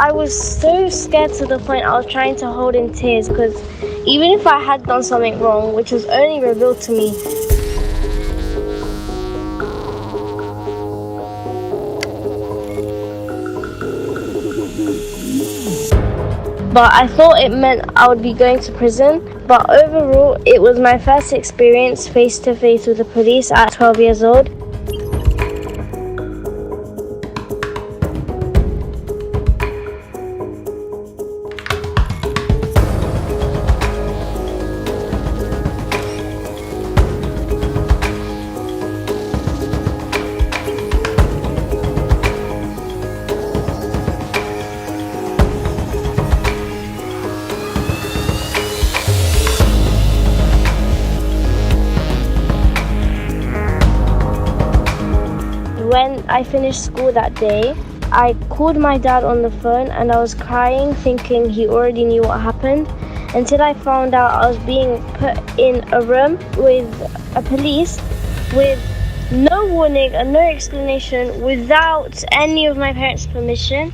I was so scared to the point I was trying to hold in tears because even if I had done something wrong, which was only revealed to me, but I thought it meant I would be going to prison. But overall, it was my first experience face to face with the police at 12 years old. When I finished school that day, I called my dad on the phone and I was crying, thinking he already knew what happened, until I found out I was being put in a room with a police with no warning and no explanation, without any of my parents' permission.